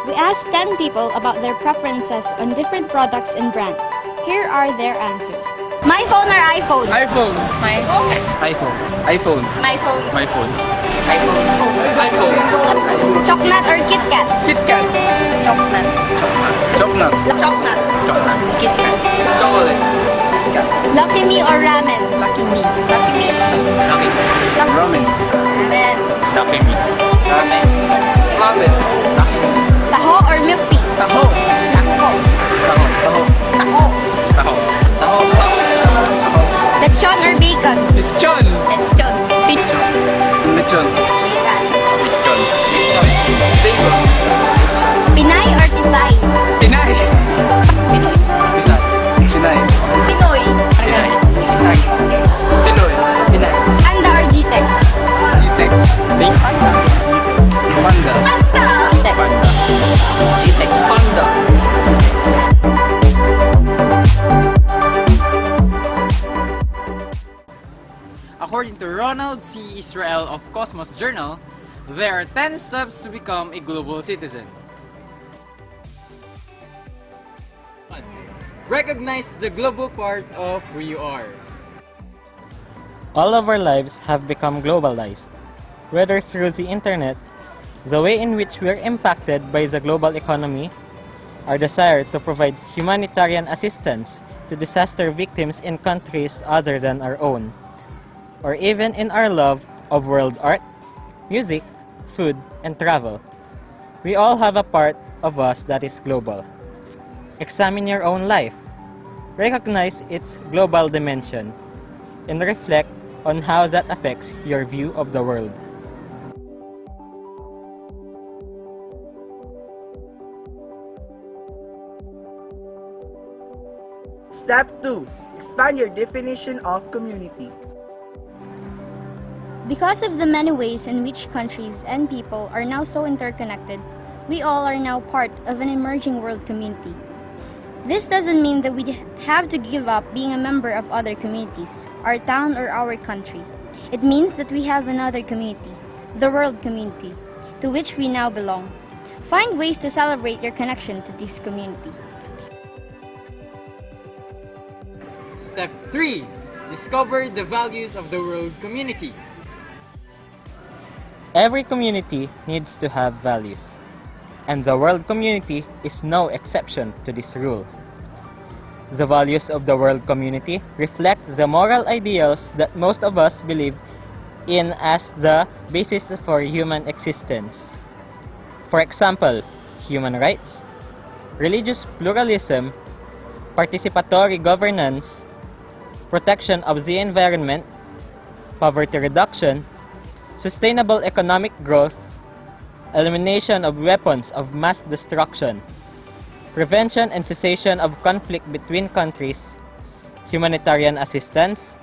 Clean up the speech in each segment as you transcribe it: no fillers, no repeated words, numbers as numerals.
We asked 10 people about their preferences on different products and brands. Here are their answers. My phone or iPhone? iPhone. My phone. iPhone. iPhone. My phone. My phone. iPhone. iPhone. Chocolate or Kit Kat? Kit Kat. Chocolate. Chocolate. Chocolate. Chocolate. Kit Kat. Chocolate. Lucky Me or ramen? Lucky Me. Lucky Me. Lucky. Ramen. Ramen. Lucky Me. Ramen. Ramen. Lucky Me. Taho or milk tea? Taho. Taho. Taho. Taho. Taho. Taho. Taho. Taho. Lechon or bacon? Lechon. Lechon. Lechon. Lechon. Bacon. Lechon. Lechon. Bacon. Pinay or Tisay? Pinay. Pinoy. Isay. Pinay. Pinoy. Pinay. Isay. Pinoy. Pinay. Panda or G-Tech? G-Tech. Panda. Panda. Panda. G-Tech. Panda. According to Ronald C. Israel of Cosmos Journal, there are 10 steps to become a global citizen. 1. Recognize the global part of who you are. All of our lives have become globalized, whether through the internet, the way in which we are impacted by the global economy, our desire to provide humanitarian assistance to disaster victims in countries other than our own, or even in our love of world art, music, food, and travel. We all have a part of us that is global. Examine your own life, recognize its global dimension, and reflect on how that affects your view of the world. Step 2. Expand your definition of community. Because of the many ways in which countries and people are now so interconnected, we all are now part of an emerging world community. This doesn't mean that we have to give up being a member of other communities, our town or our country. It means that we have another community, the world community, to which we now belong. Find ways to celebrate your connection to this community. Step 3. Discover the values of the world community. Every community needs to have values, and the world community is no exception to this rule. The values of the world community reflect the moral ideals that most of us believe in as the basis for human existence. For example, human rights, religious pluralism, participatory governance, protection of the environment, poverty reduction, sustainable economic growth, elimination of weapons of mass destruction, prevention and cessation of conflict between countries, humanitarian assistance,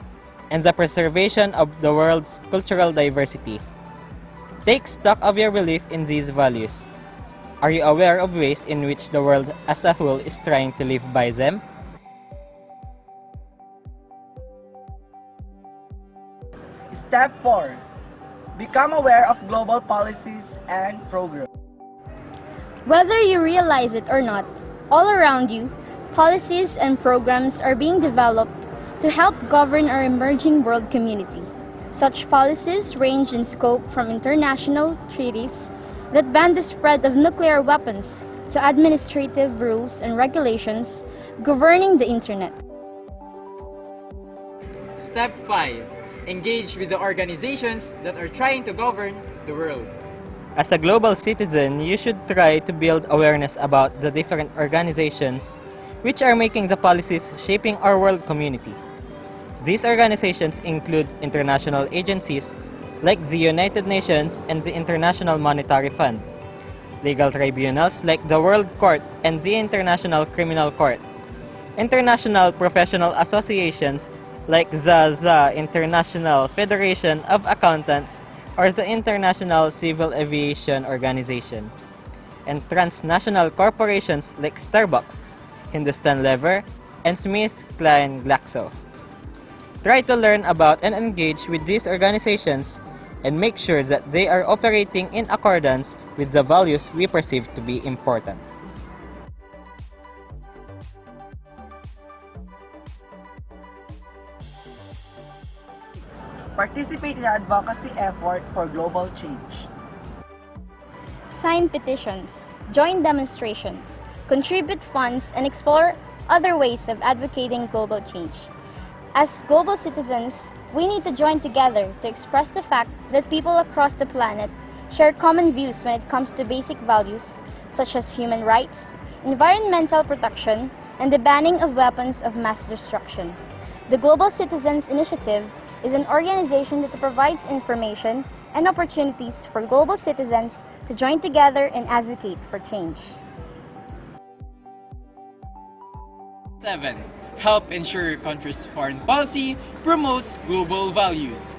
and the preservation of the world's cultural diversity. Take stock of your belief in these values. Are you aware of ways in which the world as a whole is trying to live by them? Step 4. Become aware of global policies and programs. Whether you realize it or not, all around you, policies and programs are being developed to help govern our emerging world community. Such policies range in scope from international treaties that ban the spread of nuclear weapons to administrative rules and regulations governing the internet. Step 5. Engage with the organizations that are trying to govern the world. As a global citizen, you should try to build awareness about the different organizations which are making the policies shaping our world community. These organizations include international agencies like the United Nations and the International Monetary Fund, legal tribunals like the World Court and the International Criminal Court, international professional associations like the International Federation of Accountants or the International Civil Aviation Organization, and transnational corporations like Starbucks, Hindustan Lever, and SmithKline Glaxo. Try to learn about and engage with these organizations and make sure that they are operating in accordance with the values we perceive to be important. Participate in advocacy effort for global change. Sign petitions, join demonstrations, contribute funds, and explore other ways of advocating global change. As global citizens, we need to join together to express the fact that people across the planet share common views when it comes to basic values such as human rights, environmental protection, and the banning of weapons of mass destruction. The Global Citizens Initiative is an organization that provides information and opportunities for global citizens to join together and advocate for change. 7. Help ensure your country's foreign policy promotes global values.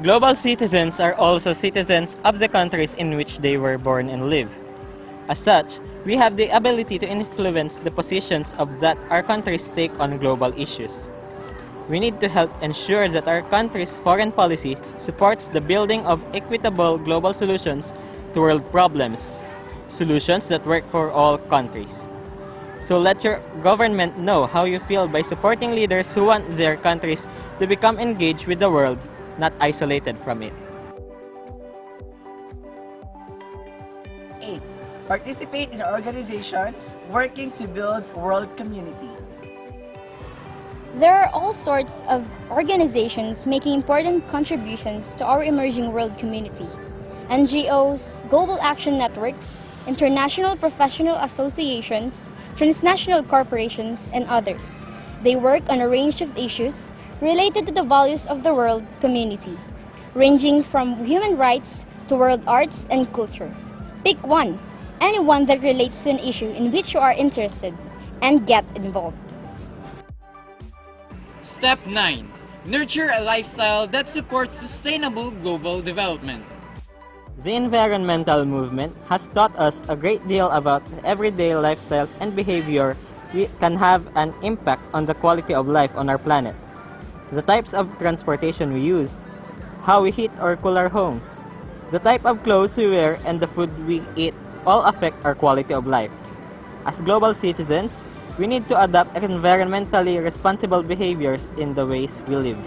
Global citizens are also citizens of the countries in which they were born and live. As such, we have the ability to influence the positions of that our countries take on global issues. We need to help ensure that our country's foreign policy supports the building of equitable global solutions to world problems, solutions that work for all countries. So let your government know how you feel by supporting leaders who want their countries to become engaged with the world, not isolated from it. 8. Participate in organizations working to build world community. There are all sorts of organizations making important contributions to our emerging world community. NGOs, global action networks, international professional associations, transnational corporations, and others. They work on a range of issues related to the values of the world community, ranging from human rights to world arts and culture. Pick one, anyone that relates to an issue in which you are interested, and get involved. Step 9. Nurture a lifestyle that supports sustainable global development. The environmental movement has taught us a great deal about everyday lifestyles and behavior we can have an impact on the quality of life on our planet. The types of transportation we use, how we heat or cool our homes, the type of clothes we wear, and the food we eat all affect our quality of life. As global citizens, we need to adopt environmentally responsible behaviors in the ways we live.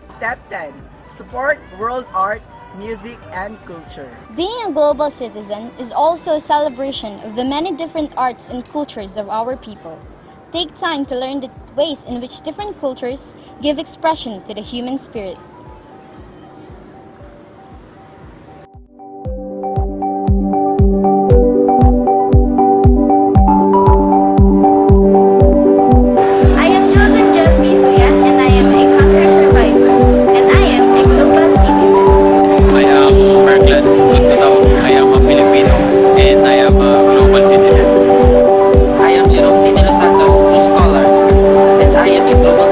Step 10. Support world art, music, and culture. Being a global citizen is also a celebration of the many different arts and cultures of our people. Take time to learn the ways in which different cultures give expression to the human spirit. I am Jules Angel Bisuyan and I am a cancer survivor and I am a global citizen. I am Merglans Kuntutaw. I am a Filipino and I am a global citizen. I am Jerome P. De Los Santos, a scholar, and I am a global